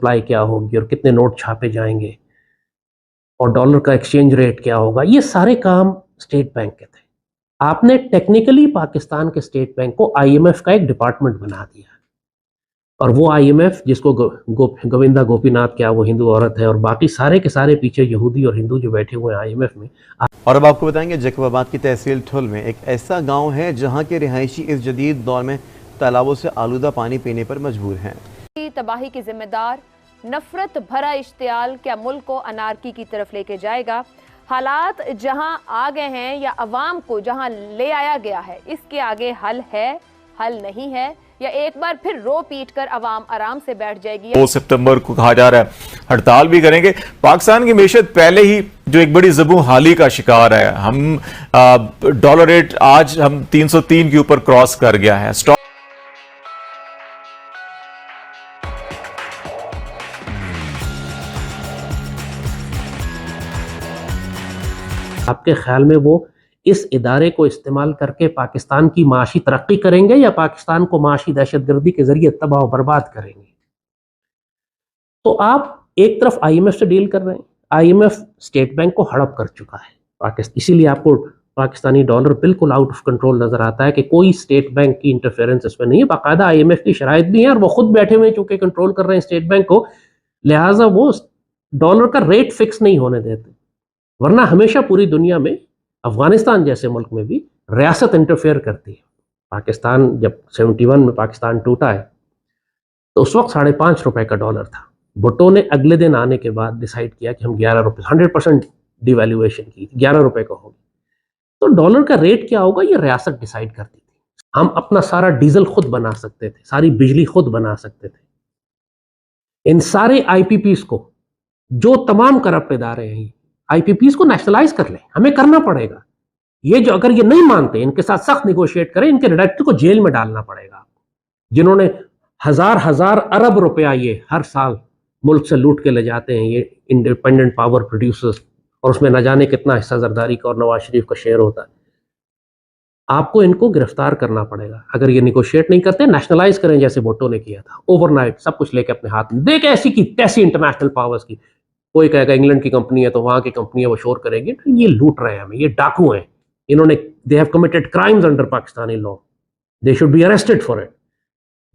Supply क्या होगी और कितने नोट छापे जाएंगे और डॉलर का एक्सचेंज रेट क्या होगा, ये सारे काम स्टेट बैंक के थे। आपने टेक्निकली पाकिस्तान के स्टेट बैंक को आईएमएफ का एक डिपार्टमेंट बना दिया, और वो आईएमएफ जिसको गोविंदा गोपीनाथ, क्या वो हिंदू औरत है, और बाकी सारे के सारे पीछे यहूदी और हिंदू जो बैठे हुए हैं आईएमएफ में। और अब आपको बताएंगे जैकबाबाद की तहसील ठुल में एक ऐसा गांव है जहां के रिहायशी इस जदीद दौर में तालाबों से आलूदा पानी पीने पर मजबूर हैं। तबाही की जिम्मेदार नफरत भरा इश्तियाल क्या मुल्क को अनारकी की तरफ लेके जाएगा? हालात जहां आ गए हैं या अवाम को जहां ले आया गया है, इसके आगे हल है, हल नहीं है, या एक बार फिर रो पीट कर अवाम आराम से बैठ जाएगी? 2 सितंबर को कहा जा रहा है हड़ताल भी करेंगे। पाकिस्तान की मैशत पहले ही जो एक बड़ी ज़बू हाली का शिकार है, हम डॉलर रेट आज हम 303 के ऊपर क्रॉस कर गया है। स्टॉक आपके ख्याल में वो इस इदारे को इस्तेमाल करके पाकिस्तान की माशी तरक्की करेंगे या पाकिस्तान को माशी दहशतगर्दी के जरिए तबाह बर्बाद करेंगे? तो आप एक तरफ आईएमएफ से डील कर रहे हैं, आईएमएफ स्टेट बैंक को हड़प कर चुका है पाकिस्तान, इसीलिए आपको पाकिस्तानी डॉलर बिल्कुल आउट ऑफ कंट्रोल नजर आता है कि कोई स्टेट बैंक की इंटरफेरेंस इसमें नहीं है। बाकायदा आईएमएफ की शराइत भी है और वो खुद बैठे हुए चूंकि कंट्रोल कर रहे हैं स्टेट बैंक को, लिहाजा वो डॉलर का रेट फिक्स नहीं होने देते। वरना हमेशा पूरी दुनिया में, अफगानिस्तान जैसे मुल्क में भी रियासत इंटरफेयर करती है। पाकिस्तान जब 71 में पाकिस्तान टूटा है तो उस वक्त ₹5.5 का डॉलर था। भुट्टो ने अगले दिन आने के बाद डिसाइड किया कि हम 11 रुपये, 100% डिवैल्यूएशन की, 11 रुपये का होगी। तो डॉलर का रेट क्या होगा ये रियासत डिसाइड करती थी। हम अपना सारा डीजल खुद बना सकते थे, सारी बिजली खुद बना सकते थे। इन सारे आईपीपीस को, जो तमाम करप्ट इदारे हैं, आईपीपीस को नेशनलाइज कर लें, हमें करना पड़ेगा। ये जो अगर ये नहीं मानते, इनके साथ सख्त निगोशिएट करें, इनके डायरेक्टर को जेल में डालना पड़ेगा, जिन्होंने हजार अरब रुपया ये हर साल मुल्क से लूट के ले जाते हैं, ये इंडिपेंडेंट पावर प्रोड्यूसर्स, और उसमें न जाने कितना हिस्सा जरदारी का और नवाज शरीफ का शेयर होता है। आपको इनको गिरफ्तार करना पड़ेगा। अगर ये निगोशिएट नहीं करते, नेशनलाइज करें जैसे भुट्टो ने किया था, ओवरनाइट सब कुछ लेके अपने हाथ में। देख ऐसी की तैसी इंटरनेशनल पावर्स की, कोई कहेगा इंग्लैंड की कंपनी है तो वहां की कंपनी है, वो शोर करेंगे ये लूट रहे हैं हमें, ये डाकू हैं, इन्होंने they have committed crimes under Pakistani law, they should be arrested for it.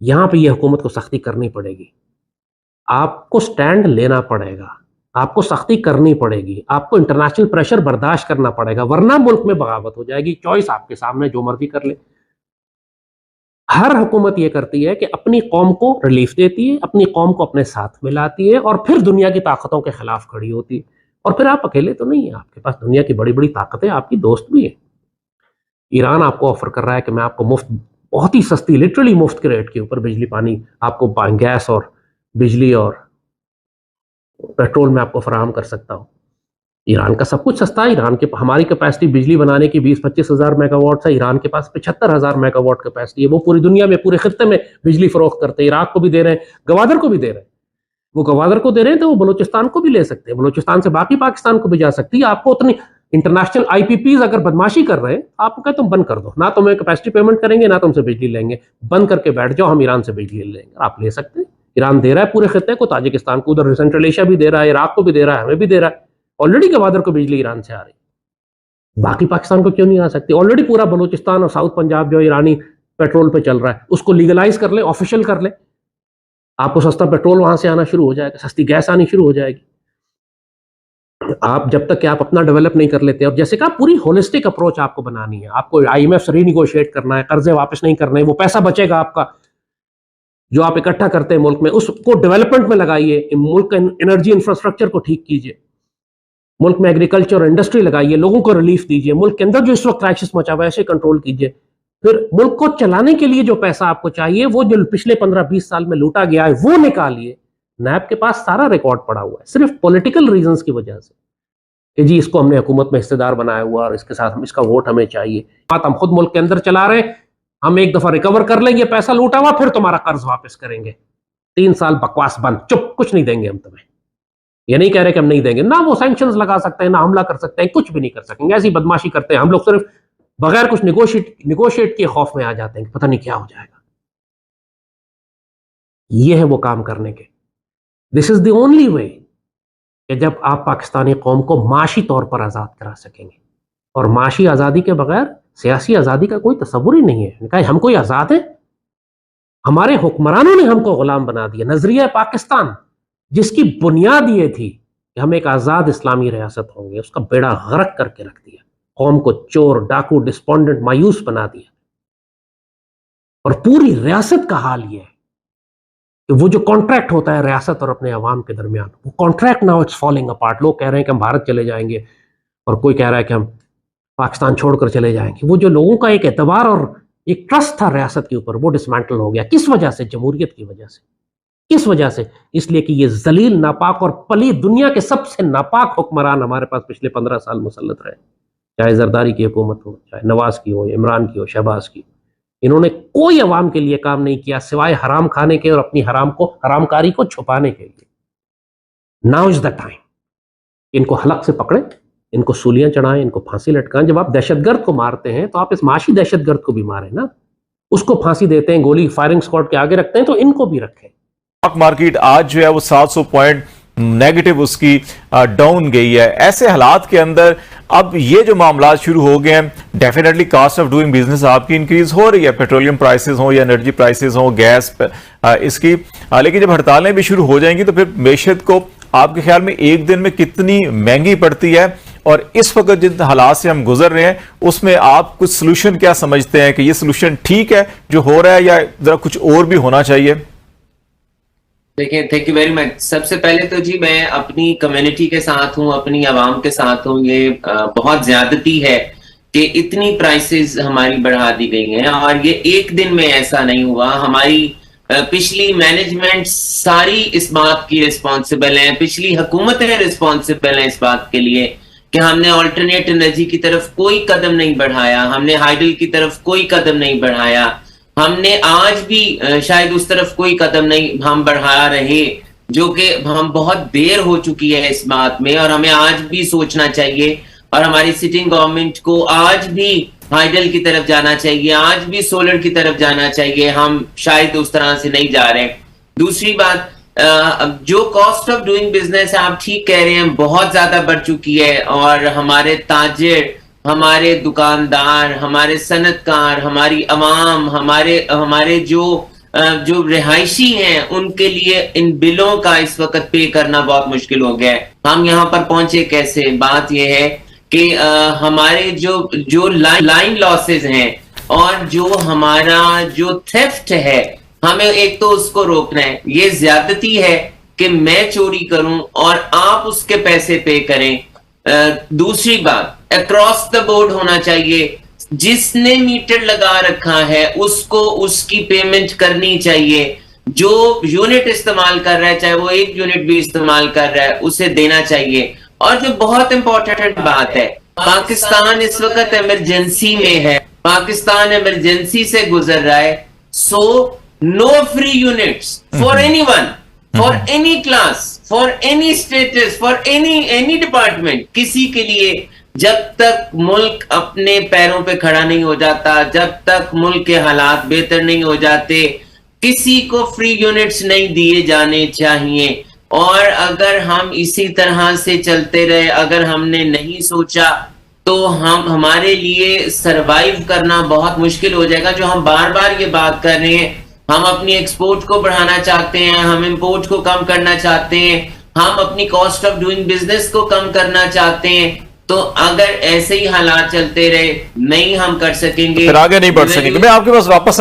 यहां पे ये हुकूमत को सख्ती करनी पड़ेगी, आपको स्टैंड लेना पड़ेगा, आपको सख्ती करनी पड़ेगी, आपको इंटरनेशनल प्रेशर बर्दाश्त करना पड़ेगा, वरना मुल्क में बगावत हो जाएगी। चॉइस आपके सामने, जो मर्जी कर ले। हर हुकूमत ये करती है कि अपनी कौम को रिलीफ देती है, अपनी कौम को अपने साथ मिलाती है, और फिर दुनिया की ताकतों के खिलाफ खड़ी होती है। और फिर आप अकेले तो नहीं है, आपके पास दुनिया की बड़ी बड़ी ताकतें, आपकी दोस्त भी है। ईरान आपको ऑफर कर रहा है कि मैं आपको मुफ्त, बहुत ही सस्ती, लिटरली मुफ्त के रेट के ऊपर बिजली पानी आपको, गैस और बिजली और पेट्रोल में आपको फराहम कर सकता हूँ। ईरान का सब कुछ सस्ता है। ईरान के, हमारी कैपेसिटी बिजली बनाने की 20-25 हज़ार मेगावाट है, ईरान के पास 75,000 मेगावाट कैपेसिटी है। वो पूरी दुनिया में, पूरे खित्ते में बिजली फरोख्त करते हैं। इराक को भी दे रहे हैं, गवादर को भी दे रहे हैं। वो गवादर को दे रहे हैं तो वो बलूचिस्तान को भी ले सकते हैं, बलूचिस्तान से बाकी पाकिस्तान को भी जा सकती है। आपको उतनी इंटरनेशनल आईपीपीज अगर बदमाशी कर रहे हैं, आपको कहे तुम बंद कर दो, ना तुम्हें कैपेसिटी पेमेंट करेंगे ना तुमसे बिजली लेंगे, बंद करके बैठ जाओ, हम ईरान से बिजली ले लेंगे। आप ले सकते हैं। ईरान दे रहा है पूरे खित्ते को, ताजिकिस्तान को, उधर सेंट्रल एशिया भी दे रहा है, इराक को भी दे रहा है, हमें भी दे रहा है। ऑलरेडी गवादर को बिजली ईरान से आ रही, बाकी पाकिस्तान को क्यों नहीं आ सकती? ऑलरेडी पूरा बलूचिस्तान और साउथ पंजाब जो ईरानी पेट्रोल पे चल रहा है, उसको लीगलाइज कर ले, ऑफिशियल कर ले, आपको सस्ता पेट्रोल वहां से आना शुरू हो जाएगा, सस्ती गैस आनी शुरू हो जाएगी। आप जब तक कि आप अपना डेवलप नहीं कर लेते, और जैसे कहा पूरी होलिस्टिक अप्रोच आपको बनानी है, आपको आईएमएफ से रीनिगोशिएट करना है, कर्जे वापस नहीं करने, वो पैसा बचेगा आपका जो आप इकट्ठा करते हैं मुल्क में, उसको डेवलपमेंट में लगाइए, मुल्क का एनर्जी इंफ्रास्ट्रक्चर को ठीक कीजिए, मुल्क में एग्रीकल्चर और इंडस्ट्री लगाइए, लोगों को रिलीफ दीजिए, मुल्क के अंदर जो इस वक्त क्राइसिस मचा हुआ है ऐसे कंट्रोल कीजिए। फिर मुल्क को चलाने के लिए जो पैसा आपको चाहिए, वो जो पिछले 15-20 साल में लूटा गया है वो निकालिए। नैब के पास सारा रिकॉर्ड पड़ा हुआ है, सिर्फ पॉलिटिकल रीजंस की वजह से कि जी इसको हमने हुकूमत में हिस्सेदार बनाया हुआ और इसके साथ इसका वोट हमें चाहिए। बात हम खुद मुल्क के अंदर चला रहे, हम एक दफा रिकवर कर लेंगे पैसा लूटा हुआ, फिर तुम्हारा कर्ज वापस करेंगे। 3 साल बकवास बंद, चुप, कुछ नहीं देंगे हम तुम्हें। ये नहीं कह रहे कि हम नहीं देंगे, ना वो सैंक्शंस लगा सकते हैं, ना हमला कर सकते हैं, कुछ भी नहीं कर सकेंगे। ऐसी बदमाशी करते हैं हम लोग, सिर्फ बगैर कुछ निगोशिएट के खौफ में आ जाते हैं कि पता नहीं क्या हो जाएगा। ये है वो काम करने के। This is the only way कि जब आप पाकिस्तानी कौम को माशी तौर पर आज़ाद करा सकेंगे। और माशी आज़ादी के बगैर सियासी आज़ादी का कोई तस्वुर ही नहीं है। कहा हम कोई आज़ाद है? हमारे हुक्मरानों ने हमको गुलाम बना दिया। नजरिया पाकिस्तान जिसकी बुनियाद ये थी कि हम एक आज़ाद इस्लामी रियासत होंगे, उसका बेड़ा गर्क करके रख दिया। कौम को चोर, डाकू, डिस्पोंडेंट, मायूस बना दिया। और पूरी रियासत का हाल ये है कि वो जो कॉन्ट्रैक्ट होता है रियासत और अपने अवाम के दरमियान, वो contract now it's falling apart. लोग कह रहे हैं कि हम भारत चले जाएंगे और कोई कह रहा है कि हम पाकिस्तान छोड़कर चले जाएंगे। वो जो लोगों का एक एतबार और एक ट्रस्ट था रियासत के ऊपर, वो डिसमेंटल हो गया। किस वजह से? जमहूरियत की वजह से। किस वजह से? इसलिए कि ये जलील, नापाक और पली, दुनिया के सबसे नापाक हुक्मरान हमारे पास पिछले 15 साल मुसल्लत रहे। चाहे जरदारी की हुकूमत हो, चाहे नवाज की हो, इमरान की हो, शहबाज की। इन्होंने कोई अवाम के लिए काम नहीं किया सिवाय हराम खाने के और अपनी हरामकारी को छुपाने के लिए। नाउ इज द टाइम, इनको हलक से पकड़े, इनको सूलियां चढ़ाएं, इनको फांसी लटकाएं। जब आप दहशतगर्द को मारते हैं तो आप इस माशी दहशतगर्द को भी मारें ना। उसको फांसी देते हैं, गोली फायरिंग स्क्वाड के आगे रखते हैं, तो इनको भी रखें। स्टॉक मार्केट आज जो है वो 700 पॉइंट नेगेटिव उसकी डाउन गई है। ऐसे हालात के अंदर अब ये जो मामला शुरू हो गए हैं, definitely cost of doing business आपकी इंक्रीज हो रही है, पेट्रोलियम प्राइसेस हो या एनर्जी प्राइसेस हो, गैस इसकी। लेकिन जब हड़तालें भी शुरू हो जाएंगी तो फिर मेशत को आपके ख्याल में एक दिन में कितनी महंगी पड़ती है? और इस वक्त जिन हालात से हम गुजर रहे हैं उसमें आप कुछ सोल्यूशन क्या समझते हैं कि ये सोल्यूशन ठीक है जो हो रहा है, या जरा कुछ और भी होना चाहिए? देखिए, थैंक यू वेरी मच। सबसे पहले तो जी मैं अपनी कम्युनिटी के साथ हूँ, अपनी आवाम के साथ हूँ। ये बहुत ज्यादती है कि इतनी प्राइसेस हमारी बढ़ा दी गई हैं, और ये एक दिन में ऐसा नहीं हुआ। हमारी पिछली मैनेजमेंट सारी इस बात की रिस्पॉन्सिबल है, पिछली हुकूमतें रिस्पॉन्सिबल हैं इस बात के लिए कि हमने ऑल्टरनेट एनर्जी की तरफ कोई कदम नहीं बढ़ाया, हमने हाइडल की तरफ कोई कदम नहीं बढ़ाया, हमने आज भी शायद उस तरफ कोई कदम नहीं हम बढ़ा रहे, जो कि हम बहुत देर हो चुकी है इस बात में। और हमें आज भी सोचना चाहिए, और हमारी सिटिंग गवर्नमेंट को आज भी हाइडल की तरफ जाना चाहिए, आज भी सोलर की तरफ जाना चाहिए। हम शायद उस तरह से नहीं जा रहे। दूसरी बात, जो कॉस्ट ऑफ डूइंग बिजनेस है, आप ठीक कह रहे हैं, बहुत ज्यादा बढ़ चुकी है। और हमारे ताजिर, हमारे दुकानदार, हमारे सनतकार, हमारी अवाम, हमारे जो रिहायशी हैं, उनके लिए इन बिलों का इस वक्त पे करना बहुत मुश्किल हो गया है। हम यहाँ पर पहुंचे कैसे? बात यह है कि हमारे जो लाइन लॉसेस हैं और जो हमारा जो थेफ्ट है, हमें एक तो उसको रोकना है। ये ज्यादती है कि मैं चोरी करूं और आप उसके पैसे पे करें। दूसरी बात, अक्रॉस द बोर्ड होना चाहिए। जिसने मीटर लगा रखा है उसको उसकी पेमेंट करनी चाहिए। जो यूनिट इस्तेमाल कर रहा है, चाहे वो 1 यूनिट भी इस्तेमाल कर रहा है, उसे देना चाहिए। और जो बहुत इंपॉर्टेंट बात है, पाकिस्तान इस वक्त इमरजेंसी में है, पाकिस्तान इमरजेंसी से गुजर रहा है। सो no free units for anyone, for any class, for any status, for any department। किसी के लिए जब तक मुल्क अपने पैरों पे खड़ा नहीं हो जाता, जब तक मुल्क के हालात बेहतर नहीं हो जाते, किसी को फ्री यूनिट्स नहीं दिए जाने चाहिए। और अगर हम इसी तरह से चलते रहे, अगर हमने नहीं सोचा, तो हमारे लिए सरवाइव करना बहुत मुश्किल हो जाएगा। जो हम बार बार ये बात कर रहे हैं, हम अपनी एक्सपोर्ट को बढ़ाना चाहते हैं, हम इंपोर्ट को कम करना चाहते हैं, हम अपनी कॉस्ट ऑफ डूइंग बिजनेस को कम करना चाहते हैं। तो अगर ऐसे ही हालात चलते रहे, नहीं हम कर सकेंगे, फिर आगे नहीं बढ़ सकेंगे। मैं आपके पास वापस